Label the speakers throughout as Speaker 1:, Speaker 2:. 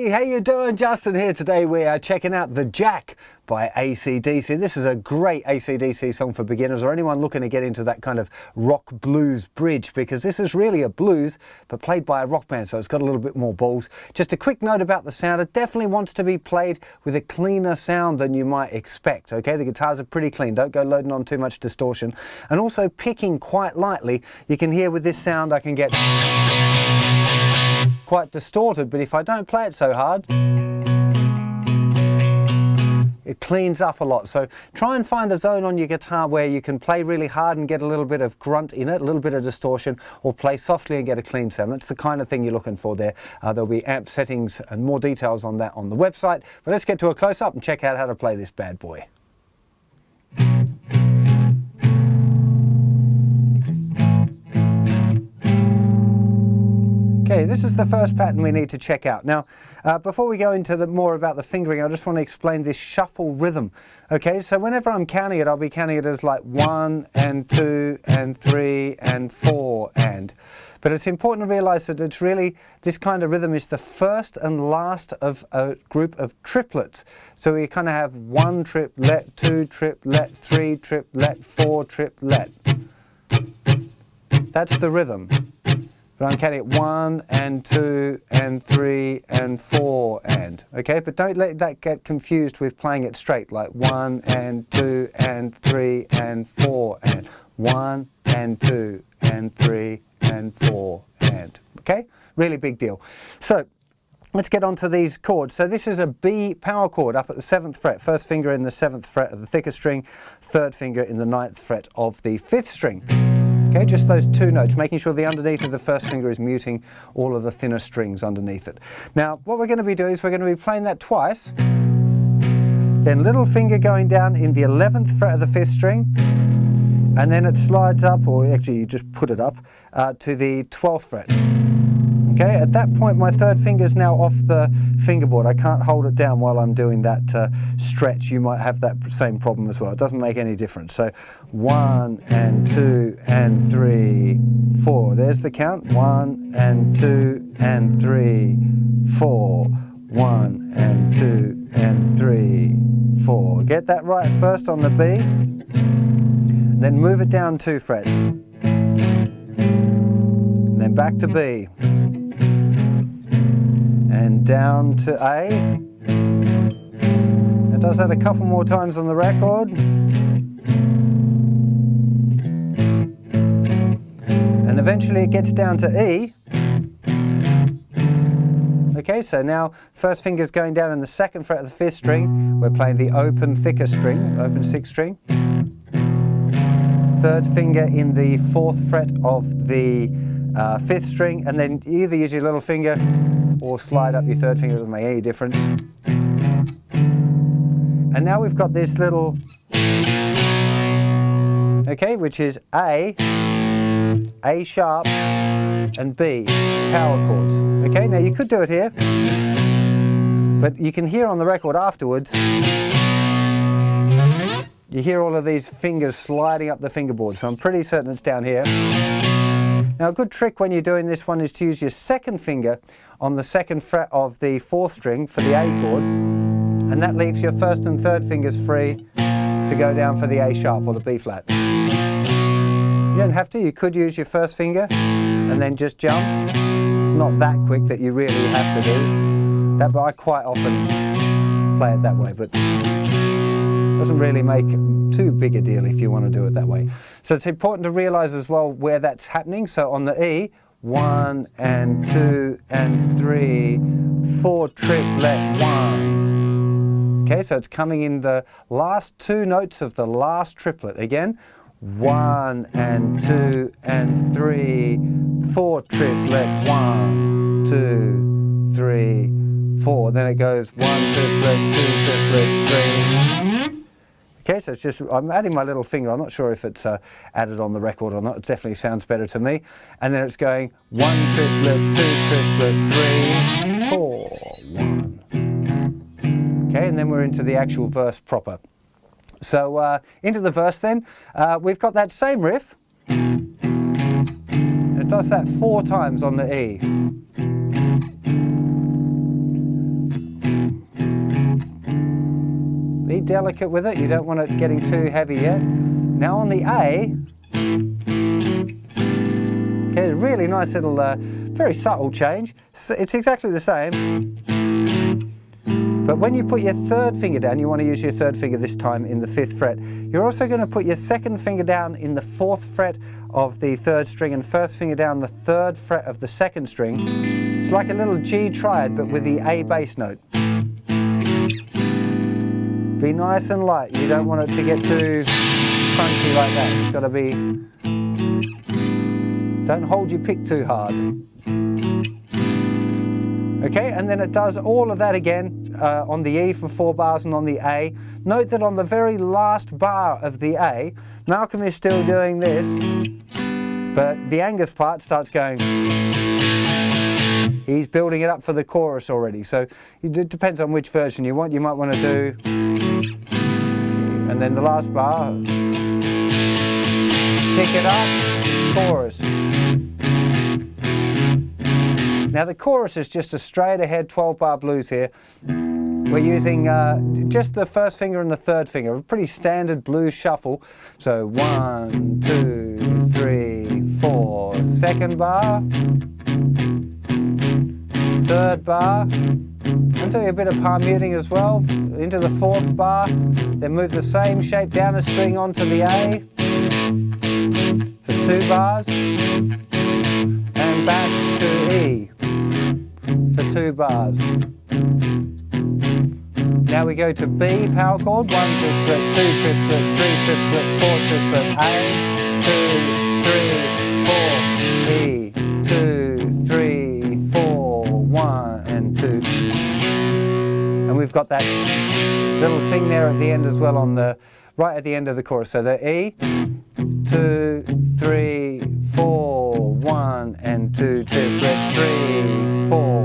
Speaker 1: Hey, how you doing? Justin here. Today we are checking out The Jack by acdc. This is a great acdc song for beginners or anyone looking to get into that kind of rock blues bridge, because this is really a blues but played by a rock band, so it's got a little bit more balls. Just a quick note about the sound: it definitely wants to be played with a cleaner sound than you might expect. Okay, the guitars are pretty clean, don't go loading on too much distortion, and also picking quite lightly. You can hear with this sound I can get quite distorted, but if I don't play it so hard, it cleans up a lot. So try and find a zone on your guitar where you can play really hard and get a little bit of grunt in it, a little bit of distortion, or play softly and get a clean sound. That's the kind of thing you're looking for there. There'll be amp settings and more details on that on the website. But let's get to a close-up and check out how to play this bad boy. Okay, this is the first pattern we need to check out. Now, before we go into more about the fingering, I just want to explain this shuffle rhythm. Okay, so whenever I'm counting it, I'll be counting it as like 1 and 2 and 3 and 4 and. But it's important to realize that it's really, this kind of rhythm is the first and last of a group of triplets. So we kind of have 1 triplet, 2 triplet, 3 triplet, 4 triplet. That's the rhythm. But I'm counting it 1 and 2 and 3 and 4 and. Okay, but don't let that get confused with playing it straight, like 1 and 2 and 3 and 4 and. 1 and 2 and 3 and 4 and. Okay, really big deal. So let's get on to these chords. So this is a B power chord up at the 7th fret, first finger in the 7th fret of the thicker string, third finger in the 9th fret of the 5th string. Okay, just those two notes, making sure the underneath of the first finger is muting all of the thinner strings underneath it. Now, what we're going to be doing is we're going to be playing that twice, then little finger going down in the 11th fret of the 5th string, and then it slides up, or actually you just put it up, to the 12th fret. Okay, at that point my third finger is now off the fingerboard. I can't hold it down while I'm doing that stretch. You might have that same problem as well. It doesn't make any difference. So 1 and 2 and 3, 4. There's the count. 1 and 2 and 3, 4. 1 and 2 and 3, 4. Get that right first on the B. Then move it down 2 frets. And then back to B. And down to A. It does that a couple more times on the record. And eventually it gets down to E. Okay, so now first finger's going down in the 2nd fret of the 5th string. We're playing the open thicker string, open 6th string. Third finger in the 4th fret of the 5th string, and then either use your little finger or slide up your third finger. It doesn't make any difference. And now we've got this little, okay, which is A sharp, and B, power chords. Okay, now you could do it here, but you can hear on the record afterwards, you hear all of these fingers sliding up the fingerboard, so I'm pretty certain it's down here. Now a good trick when you're doing this one is to use your 2nd finger on the 2nd fret of the 4th string for the A chord, and that leaves your 1st and 3rd fingers free to go down for the A sharp or the B flat. You don't have to, you could use your 1st finger and then just jump. It's not that quick that you really have to do that, but I quite often play it that way, but it doesn't really make too big a deal if you want to do it that way. So it's important to realize as well where that's happening. So on the E, 1 and 2 and 3, 4 triplet 1. Okay, so it's coming in the last 2 notes of the last triplet. Again, 1 and 2 and 3, 4 triplet 1, 2, 3, 4. Then it goes 1 triplet, 2 triplet, 3. Okay, so it's just, I'm adding my little finger. I'm not sure if it's added on the record or not. It definitely sounds better to me. And then it's going 1 triplet, 2 triplet, 3, 4, 1. Okay, and then we're into the actual verse proper. So into the verse then, we've got that same riff. It does that 4 times on the E. delicate with it. You don't want it getting too heavy yet. Now on the A, okay, a really nice little, very subtle change. It's exactly the same. But when you put your third finger down, you want to use your third finger this time in the 5th fret. You're also going to put your second finger down in the 4th fret of the 3rd string and first finger down the 3rd fret of the 2nd string. It's like a little G triad but with the A bass note. Be nice and light. You don't want it to get too crunchy like that. It's got to be... Don't hold your pick too hard. Okay, and then it does all of that again on the E for 4 bars and on the A. Note that on the very last bar of the A, Malcolm is still doing this, but the Angus part starts going. He's building it up for the chorus already, so it depends on which version you want. You might want to do, and then the last bar, pick it up, chorus. Now the chorus is just a straight ahead 12-bar blues here. We're using just the first finger and the third finger, a pretty standard blues shuffle. So 1, 2, 3, 4, 2nd bar, 3rd bar, and do a bit of palm muting as well, into the 4th bar, then move the same shape down a string onto the A for 2 bars, and back to E for 2 bars. Now we go to B power chord, 1 triplet, 2 triplet, 3 triplet, 4 triplet, A, 2, 3, 4, E, 2, 3, 4, 1 and 2. And we've got that little thing there at the end as well on the, right at the end of the chorus. So the E, 2, 3, 4, 1 and 2 triplet, 3, 4.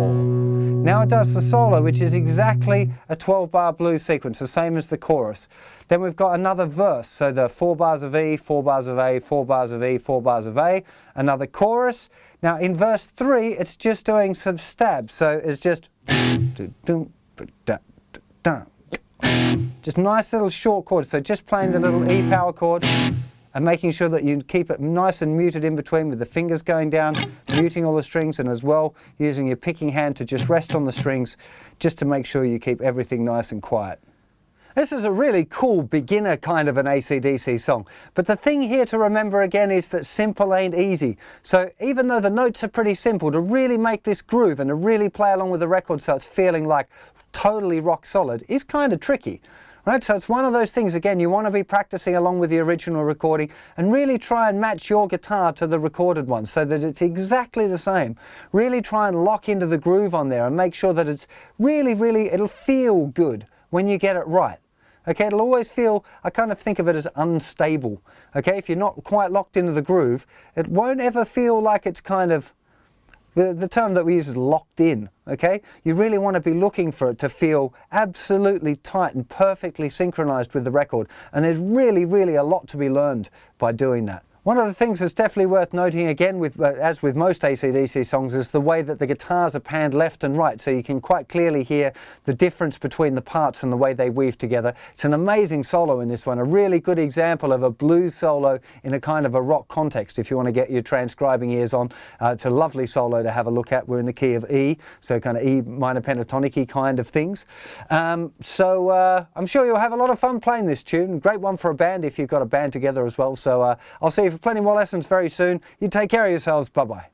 Speaker 1: Now it does the solo, which is exactly a 12-bar blues sequence, the same as the chorus. Then we've got another verse, so the 4 bars of E, 4 bars of A, 4 bars of E, 4 bars of A, another chorus. Now in verse 3, it's just doing some stabs, so it's just nice little short chords, so just playing the little E power chord and making sure that you keep it nice and muted in between with the fingers going down, muting all the strings, and as well using your picking hand to just rest on the strings just to make sure you keep everything nice and quiet. This is a really cool beginner kind of an AC/DC song, but the thing here to remember again is that simple ain't easy. So even though the notes are pretty simple, to really make this groove and to really play along with the record so it's feeling like totally rock solid is kind of tricky. Right, so it's one of those things, again, you want to be practicing along with the original recording and really try and match your guitar to the recorded one so that it's exactly the same. Really try and lock into the groove on there and make sure that it's really, it'll feel good when you get it right. Okay, it'll always feel, I kind of think of it as unstable. Okay, if you're not quite locked into the groove, it won't ever feel like it's kind of, the term that we use is locked in, okay? You really want to be looking for it to feel absolutely tight and perfectly synchronized with the record. And there's really a lot to be learned by doing that. One of the things that's definitely worth noting again, as with most AC/DC songs, is the way that the guitars are panned left and right, so you can quite clearly hear the difference between the parts and the way they weave together. It's an amazing solo in this one, a really good example of a blues solo in a kind of a rock context. If you want to get your transcribing ears on, it's a lovely solo to have a look at. We're in the key of E, so kind of E minor pentatonic-y kind of things. So I'm sure you'll have a lot of fun playing this tune. Great one for a band if you've got a band together as well. So I'll see you for plenty more lessons very soon. You take care of yourselves. Bye-bye.